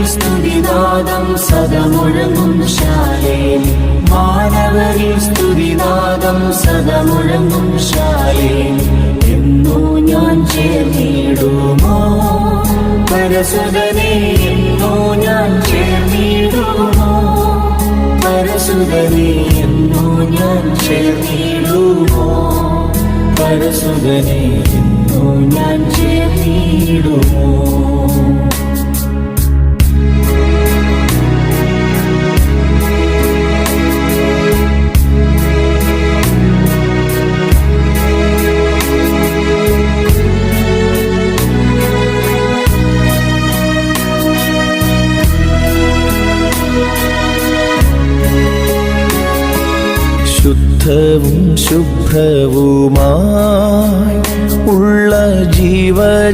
സ്തുതിനാദം സദമുഴങ്ങും ശാലേൽ മാനവരിൽ സ്തുതിനാദം സദമുഴങ്ങും ശാലേൽ എന്നു ഞാൻ ചേർന്നിടുമോ പരസുതനെ എന്നു ഞാൻ ചേർന്നിടുമോ പരസുതനെ എന്നു ഞാൻ ചേർന്നിടുമോ പരസുതനെ എന്നു ഞാൻ ചേർന്നിടുമോ ശുദ്ധവും ശുഭ്രവുമായി ഉള്ള ജീവജലനദിയിൻ